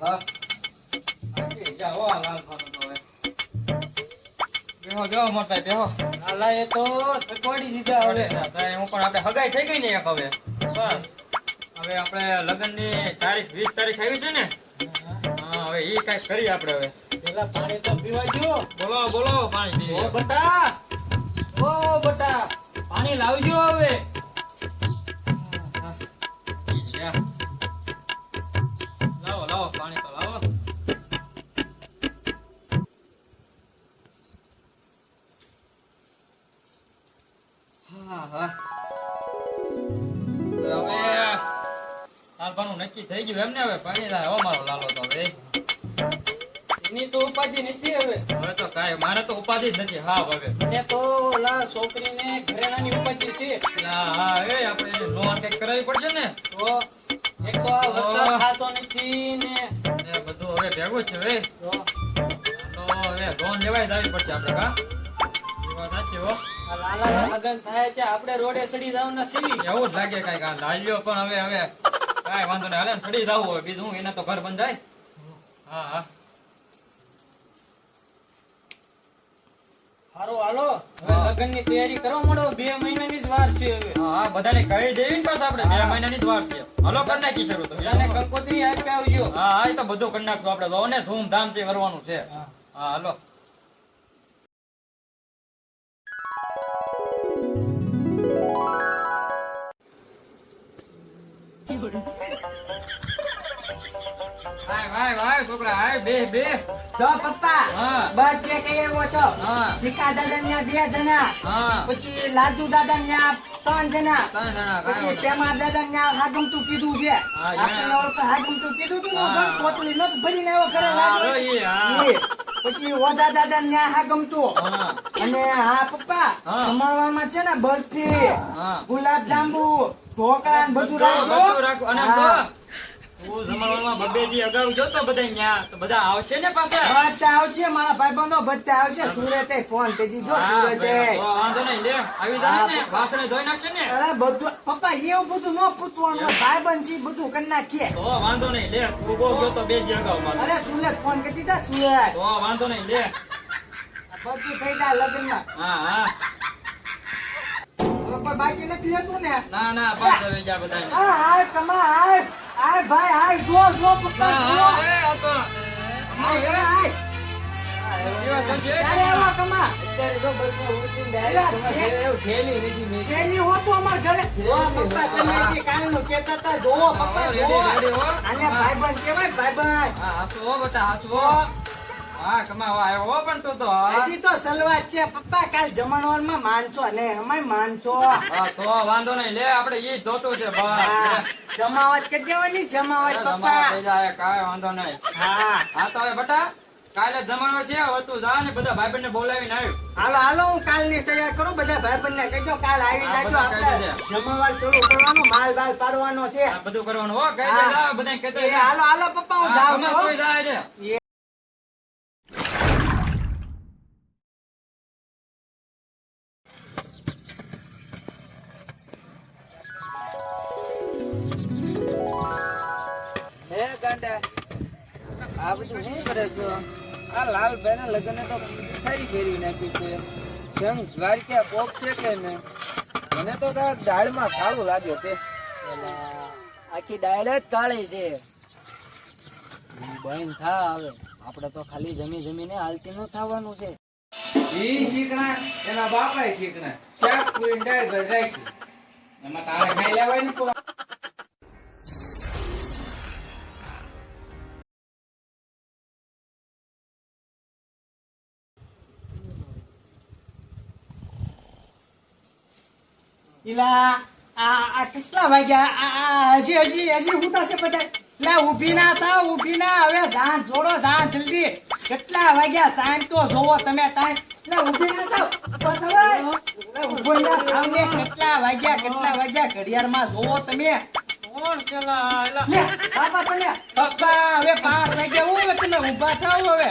હા જાઓ લાલ ખાનો તો હવે બેહો જાઓ મોટા બેહો આલા એ તો થકવાડી દીધા હવે હું પણ આપણે હગાઈ થઈ ગઈ ને એક હવે બસ હવે આપણે લગ્નની તારીખ 20 તારીખ આવી છે ને હા હવે ઈ કઈક કરી આપણે હવે પેલા પાણી તો પીવા જો. બોલો બોલો પાણી પી ઓ બટા પાણી લાવજો હવે. લાવો લાવો પાણી તો લાવો હા હા હવે હાલવાનું નક્કી થઈ ગયું એમ ને હવે પાણી લાવે હો મારો લાલો તો હવે એની તો ઉપાધિ નથી હવે. હવે તો કાંઈ મારે તો ઉપાધિ જ નથી હા હવે મને તો ઓલા છોકરીને ઘરેણાની ઉપાધિ છે. હા એ આપણે લોન કઈક કરાવવી પડશે ને તો એક તો આ વરસાદ થતો નથી ને એ બધું હવે ભેગું જ છે હવે તો હવે લોન લેવાય જ આવી પડશે આપણે કા એ વાત સાચી હો આ લાલાના લગન થાય છે આપણે રોડે સડી જાવના સીવી. એવું જ લાગે કઈક આ લાલ્યો પણ હવે કાંઈ વાંધો નહીં હાલે ને ચડી જવું હોય બીજું હું એને તો ઘર બંધાય હા હા હારું હાલો હવે લગનની તૈયારી કરવા માંડો. 2 મહિનાની જ વાર છે હવે. હા બધાને કહી દેવી ને પાછા આપણે 2 મહિનાની જ વાર છે હલો કરી નાખી શરૂ તો બધાને કંકોત્રી આપી આવજો. હા હા એ તો બધું કરી નાખશું આપણે તો ને ધૂમધામ થી કરવાનું છે હા હાલો હાય છોકરા હાય બે જો પપ્પા હા. બસ જે કઈ એવો છો હા ભીખા દાદા ન્યા 2 જણા હા પછી લાજુ દાદા ન્યા 3 જણા 3 જણા પછી કાંઈ તેમાં દાદા ન્યા હાગમતું કીધું છે હા, આપણે ઓળખ હાગમતું કીધું તું હા. ને પોતલી નત ભરીને એવો કરે હાલો લાજુ. ઈ, હા. ઈ. પછી ઓદા દાદા ન્યા હાગમતું હા અને હા પપ્પા હા. જમણવામાં છે ને બરફી હા ગુલાબ જાંબુ ઢોકળા ને બધું બધું રાખજો. રાખો અને હા. તું જમણવારમાં બબ્બે દી અગાઉ જોતો બધા ન્યા તો બધા આવશે ને પાછા બધા આવશે મારા ભાઈબંધો બધા આવશે સુરતે ફોન કરી દીધો હા, સુરતે ભાઈ, તો વાંધો નહીં લે આવી જાય ને હા, વાસણે ધોઈ નાખશે ને અરે બધું પપ્પા એવું બધું ન પૂછવાનું ભાઈબંધ છે બધું કરી નાખીએ. તો વાંધો નહીં લે તું બહુ જોતો 2 દી અગાઉ મારે અરે સુરત ફોન કરી દીધા સુરત તો વાંધો નહીં લે બધું થઈ જાય લગ્નમાં હા હા કોઈ બાકી નથી લેતું ને ના ના બસ હવે જા બધાને હા હાય કમા હાય હાય ભાઈ હાય જો જો પપ્પા હા જો હા એ આ તો હાય હાય કેવા કરશે? અરે એવા કમા અત્યારે તો બસમાં ઉતરીને અલા, direct તમારા છે. ઘરે એવું ઠેલી નથી મેં. શેલી હો તો અમાર ઘરે જો પપ્પા તમે જે કાલનું કહેતા હતા જો પપ્પા જો રેડી હો આને ભાઈબંધ કહેવાય ભાઈબંધ હા હાચવો બેટા હાચવો હા કમાવા આવ્યો હો પણ તું તો હજી તો સલવાત છે પપ્પા કાલ જમણવારમાં માનશો ને અમાય માનશો હા તો વાંધો નહીં લે આપણે ઈ જોતું છે બસ હા, જમાવટ કરી દેવાની જમાવટ તમારા પપ્પા થઈ જાય કાંઈ વાંધો નહીં હા હા તો હવે બેટા કાલે જમણો છે હવે તું જા ને બધા ભાઈ ને બોલાવીને આવ્યું હાલો હાલો હું કાલની તૈયાર કરું બધા ભાઈબંધને કહેજો કાલ આવી હા, જાજો બધા કહી આપણે દેજે. જમાવટ શરૂ કરવાનો માલ બાલ પાડવાનો છે આ બધું કરવાનું હો કઈ હા. દે જા બધા કહેતા એ હાલો હાલો પપ્પા હું જાઉં છું હો. કોઈ જાય છે હે ગાંડા આ બધું શું કરે છો? આ લાલભાઈ ના લગ્ન તો ફરી ફેરવી નાખી છે. સંગ દ્વારકા પોક છે કે ને મને તો દાળમાં કાળું લાગે છે. આખી દાળ જ કાળી છે. બહેન થા હવે આપણે તો ખાલી જમીને હાલતી ન થવાનું છે. ઈ શીખણા એના બાપા શીખણા ચાક પૂરી ડાળ ભાઈ રાખી એમાં તારે ખાઈ લેવાય ને તો ઈલા આ કેટલા વાગ્યા હજી હજી હજી હું થશે બધા લા ઊભી ના થાવ ઊભી ના હવે જાન છોડો જાન જલ્દી કેટલા વાગ્યા ટાઈમ તો જોવો તમે ટાઈમ લા ઊભી ના થાવ ઉભો ના થાવ ને કેટલા વાગ્યા ઘડિયાળમાં જોવો તમે કોણ પેલા એલા લે બાપા તમે પપ્પા હવે 5 વાગ્યા હું તમે ઊભા થાવ હવે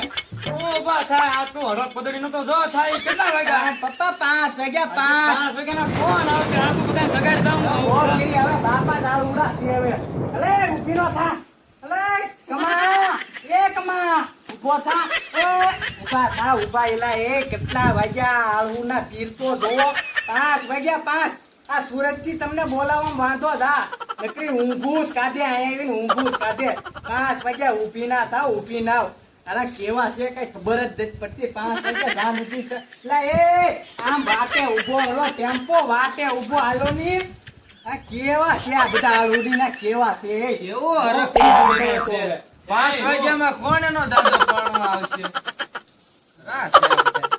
ઉભા થાય આ તું હરક પદડી નો તો જો થાય કેટલા વાગ્યા પપ્પા 5 વાગ્યા 5 5 વાગ્યાના કોણ આવશે આ તો બધા સગાડ ઓ જાઉં ગીરી હવે બાપા દારૂ ઉડાસી હવે અલે ઊભી નો થા અલે કમા માં ઉભો થા ઉભા થા ઉભા એલા એ કેટલા વાગ્યા આળુના પીર તો જોવો 5 વાગ્યા 5 આ સુરત થી તમને બોલાવવામાં વાંધો થા નકરી ઊંઘું જ કાઢે આવીને ઊંઘું જ કાઢે 5 વાગ્યા ઊભી ના થાવ ઊભી ના આવ. અરે કેવા છે કઈ ખબર જ નથી પડતી 5 વાગ્યા જા નથી લા એ આમ વાટે ઊભો હલો ટેમ્પો વાટે ઊભો હાલો ની આ કેવા છે આ બધા આળુડીના કેવા છે કેવો હરખ પડ્યો છે 5 વાગ્યામાં કોણ એનો દાદો પાણવા આવશે આ છે આ બધા.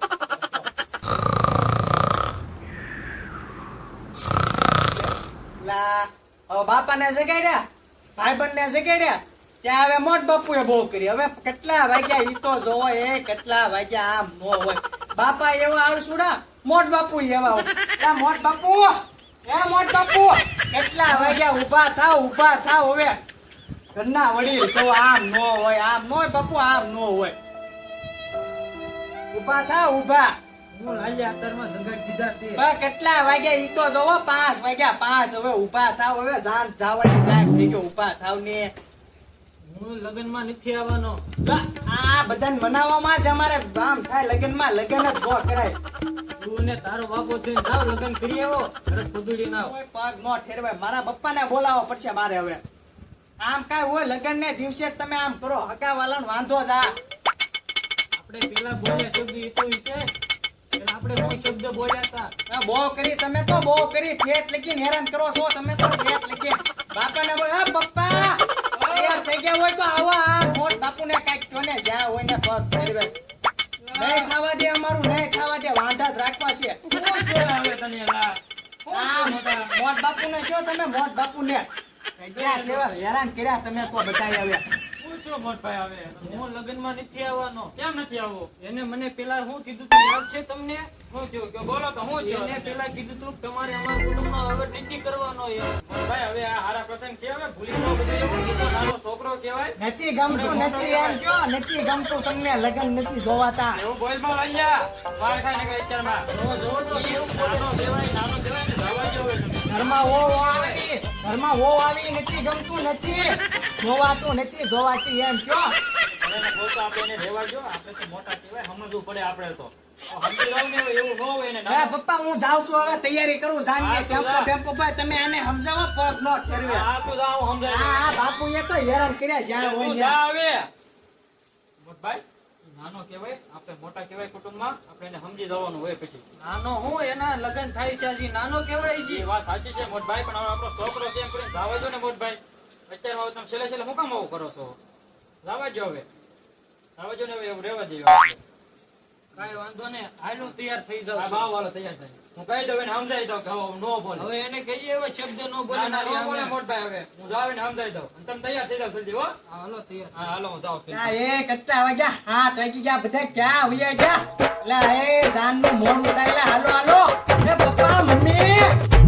લા હવે બાપાને જગાડ્યા ભાઈબંધને જગાડ્યા ત્યાં હવે મોટ બાપુએ બહુ કરી હવે કેટલા વાગ્યા ઈ તો જોવો એ કેટલા વાગ્યા આમ નો હોય બાપા એવા આળસુડા મોટ બાપુ એવા હોય લા મોટ બાપુ એ મોટ બાપુ કેટલા વાગ્યા ઊભા થાવ હવે ઘરના વડીલ છો આમ નો હોય બાપુ આમ નો હોય ઊભા થાવ ઊભા હું લાલ્યા અત્યારમાં સંગાત દીધા તે બા કેટલા વાગ્યા ઈ તો જોવો 5 વાગ્યા 5 હવે ઊભા થાવ હવે જાન જાવાની લાયક થઈ ગયો ઊભા થાવ ને હું લગનમાં નથી આવવાનો આ બધાને મનાવવામાં જ અમારે આમ થાય લગનમાં લગન જ બહુ કરાય તું ને તારો બાપો થઈને જાવ લગન કરી આવો તરત પદુડી ના કોઈ પગ નો ઠેરવાય મારા પપ્પાને બોલાવવો પડશે મારે હવે આમ કાંઈ હોય લગન ને દિવસે જ તમે આમ કરો હકાવાલાનો વાંધો જ આપણે પેલા બોલ્યા શબ્દ ઈ તો ઈ છે એટલે આપણે કોઈ શબ્દ બોલ્યા હતા બહુ કરી તમે તો બહુ કરી ઠેઠ લગીને હેરાન કરો છો તમે તો ઠેઠ લગીને બાપાને બોલ હા પપ્પા તૈયાર થઈ ગયા હોય તો આવો આ મોટ બાપુને કાંઈક કહો ને જ્યાં હોય ને પગ ફેરવે નહીં ખાવા દે અમારું નહીં ખાવા દે વાંધા જ રાખવા છે હવે તને લા આ મોટ બાપુને કહો તમે મોટ બાપુને ક્યાં સેવા હેરાન કર્યા તમે તો બતાવી આવ્યા પૂછો મોટભાઈ આવે હું લગનમાં નથી આવવાનો કેમ નથી આવો એને મને પેલા શું કીધું તું યાદ છે તમને હું થયું કે બોલો તો હું થયું એને પેલા કીધું તું કે તમારે અમારા કુટુંબનો અવર નીચી કરવાનો એમ મોટભાઈ હવે આ હારા પ્રસંગ છે હવે ભૂલી જાઓ બધું એવું ઈ તો નાનો છોકરો કહેવાય નથી ગમતું નથી એમ કયો નથી ગમતું તમને લગન નથી જોવાતા એવું બોલ માં અહીંયા માર ખાય ને કઈ વિચારમાં જો તો કેવું બોલે નાનો કહેવાય ને જવા દો હવે તમે ઘરમાં વો આવી નથી ગમતું નથી જોવાતું નથી જોવાતી એમ કયો એને બોલતો આપણે એને રહેવા દો આપણે તો મોટા કહેવાય સમજવું પડે આપણે તો સમજી રહો ને એવું ન હોય ને હે પપ્પા હું જાઉં છું હવે તૈયારી કરું જાણીએ ટેમ્પો ભાઈ તમે આને સમજાવો પગ નો ઠેરવે આ તો જાવ સમજાય આ બાપુએ તો હેરાન કર્યા જ્યાં હોય તું ત્યાં. જા આવે મોટભાઈ નાનો કહેવાય આપણે મોટા કહેવાય કુટુંબમાં આપણે એને સમજી જવાનું હોય પછી નાનો હું એના લગન થાય છે હજી નાનો કહેવાય છે એ વાત સાચી છે મોટભાઈ પણ હવે આપણો છોકરો કેમ કરીને જાવા દો ને મોટભાઈ અત્યારમાં તમે છેલ્લે છેલ્લે શું કામ આવું કરો છો જાવા દો હવે જાવા દો ને હવે એવું રહેવા દઈએ આપણે. કાઈ વાંધો ને હાલો તૈયાર થઈ આ જાવ ભાવ વાળો તૈયાર થાય હું કહી દઉં એને સમજાવી દઉં કે હવે નો બોલે હવે એને કહીએ એવા શબ્દ નો બોલે ના, ના, મારી નો બોલે સામે. મોટભાઈ હવે હું જાવ એને સમજાવી દઉં અને તમે તૈયાર થઈ જાવ જલ્દી હો હા, હાલો તૈયાર હા હાલો હું જાઉં છું. આ એ કેટલા વાગ્યા 7 વાગી ગયા બધા ક્યાં વયા ગયા લા એ જાન નું મોઢું ઉડાયેલા હાલો એ પપ્પા મમ્મી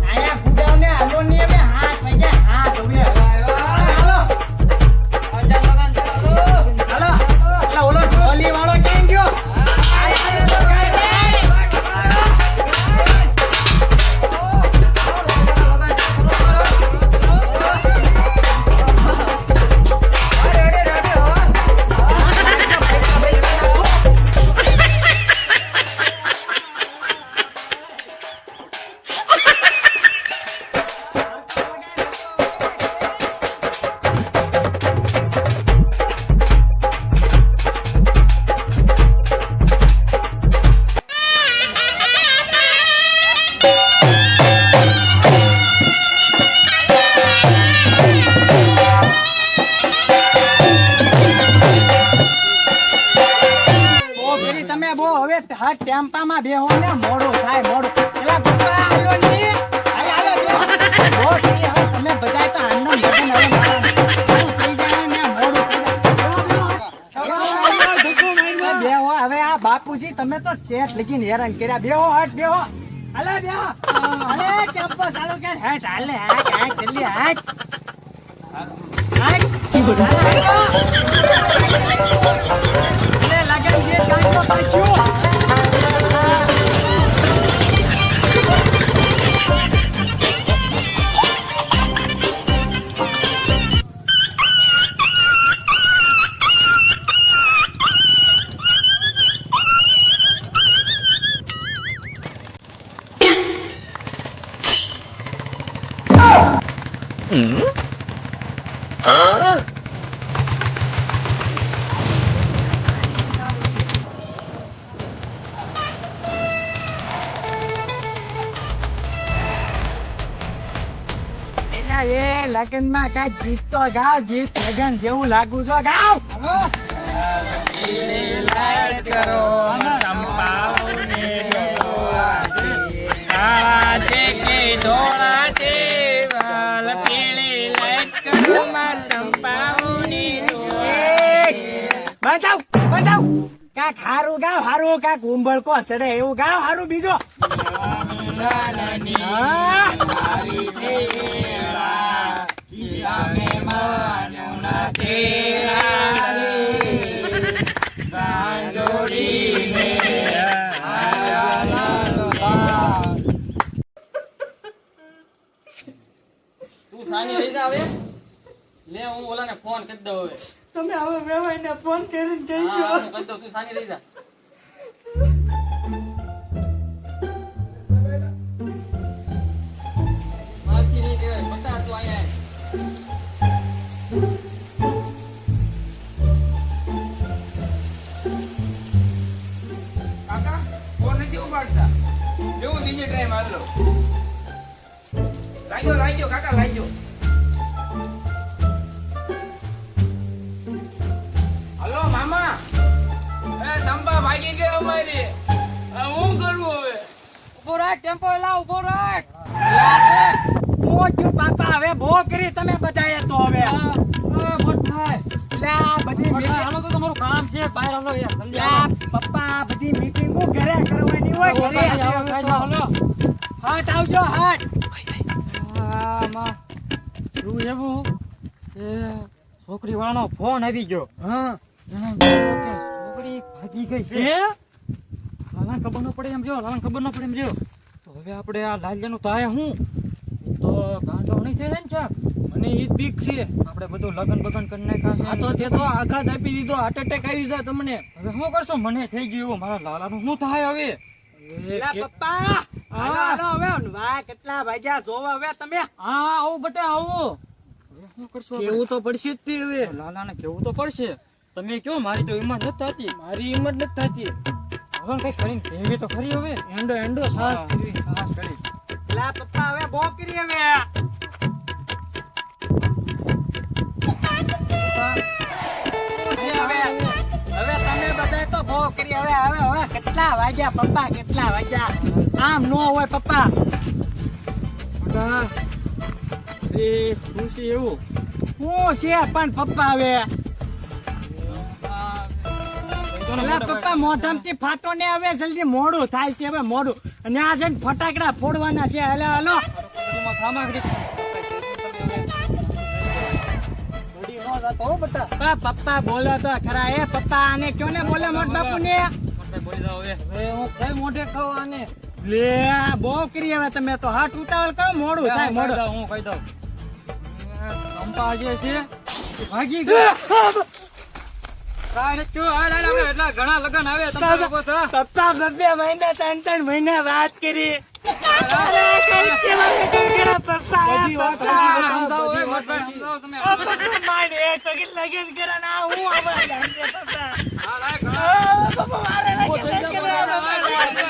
આયા પૂજાવ ને હાલો ની હવે 7 વાગ્યા 7 હવે હાલો હાલો એટલે ઓલો ઢોલી વાળો ક્યાં ગયો તમે બહુ હવે ટેમ્પામાં બેહો ને મોડું થાય મોડું એલા પપ્પા હાલો ની હાલો બહુ થઈ હવે તમે બધાય તો આનંદ લગન હવે મોડું થઈ જાય ને મોડું બેહો હવે આ બાપુજી તમે તો ચેટ લગીને હેરાન કર્યા બેહો હટ બેહો હાલે બેહો હાલે ટેમ્પો ચાલુ કર હટ હાલે હાટ જલ્દી હાટ લગન જે કાંઈ પાછું એલા એ લગનમાં કાંઈક ગીત તો ગાવ, ગીત લગન જેવું લાગુ છો ગાવ. બંધાવ બંધાવ, કાંઈક હારું ગાવ, હારું કાંઈક ઉંબળકો ચડે એવું ગાવ, હારું બીજો. હા. તું સાની રહી જા હવે. લે હું ઓલાને ફોન કરી દઉં હવે. તમે હવે વેવાઈને ફોન કરીને હા, કહીજો. હું કરી દઉં, તું સાની રહી જા. મારથી નહીં કહેવાય, બતા તું અહીંયા આય. કાકા ફોન નથી ઉપાડતા. જેવું બીજે ટાઈમ હાલો. લાગ્યો કાકા લાગ્યો. હલો મામા. ચંપા ભાગી ગઈ અમારી. હું કરવું હવે? ઉભો રાખ, ટેમ્પો લાવ, ઉભો રાખ. મોટું બાપા હવે ભો કરી તમે બધાએ તો હવે. મોટા લે આ બધી meeting- હાલો તો તમારું કામ છે, બહાર હાલો યાર, જલ્દી લે હાલો. પપ્પા આ બધી મીટિંગો ઘરે કરવાની હોય ઘરે. હાલો. હટ આવજો હટ. આમાં શું એવું કે છોકરી વાળાનો ફોન આવી ગયો. હા એને કીધું કે છોકરી ભાગી ગઈ છે. હે લાલાને ખબર ન પડે એમ જો, લાલાને ખબર ન પડે એમ જો. તો હવે આપણે આ લાલિયાનું તો આયા હું તો ગાંડો નહીં થઈ જાય ને ચાક. મને ઈ જ બીક છે. આપણે બધું લગન બગન કરી નાખ્યા આ છે. તો તે તો આઘાત આપી દીધો, હાર્ટ એટેક આવી જાય તમને. હવે શું કરશો? મને થઈ ગયું, મારા લાલાનું શું થાય હવે? લે પપ્પા હાલો હાલો હવે વાહ કેટલા વાગ્યા જોવો હવે તમે. હા આવું બટા આવો. હવે શું કરશો આપણે? કેવું તો પડશે જ તે હવે. લાલાને કેવું તો પડશે. તમે કયો, મારી તો હિંમત નથી થતી. મારી હિંમત નથી થતી. હવે કઈ કરીને કહેવી તો ખરી હવે. એંડો એંડો સાસ કરી. સાહસ કરી. લા પપ્પા હવે બહુ કરી હવે. હવે તમે બધાય તો બહુ કરી હવે હવે હવે કેટલા વાગ્યા પપ્પા કેટલા વાગ્યા? આમ નો હોય પપ્પા. બટા એ ખુશી એવું હું છે પણ પપ્પા હવે લા પપ્પા મોઢામાંથી ફાટો ને હવે જલ્દી મોડું થાય છે હવે મોડું. અને આ જઈને ફટાકડા ફોડવાના છે. હાલો હાલો પપ્પા બોલો તો ખરા. એ પપ્પા આને કયો ને બોલે મોટ બાપુ ને. બોલી જાઓ હવે. હું કઈ મોઢે કહું આને. લે બહુ કરી હવે તમે તો હાથ ઉતાવળ કરો મોડું થાય મોડું. હું કહી દઉં. ચંપા જે છે એ ભાગી ગઈ. કાંઈ નથી થયું. હાલ, હાલ, આપણે એટલા ઘણા લગન આવે તમારા લોકો તો. પપ્પા 2 મહિના 3 મહિના વાત કરી. અરે, કઈ કેવા લગન કર્યા પપ્પા? બધી વાત પપ્પા. સમજાવો, હવે, મોટભાઈ, સમજાવો તમે. આ પપ્પા મારે એક વખત લગન કર્યા ને આ હું આવા જાણતે પપ્પા. હાલ, હાલ, આ પપ્પા મારે લગન કર્યા.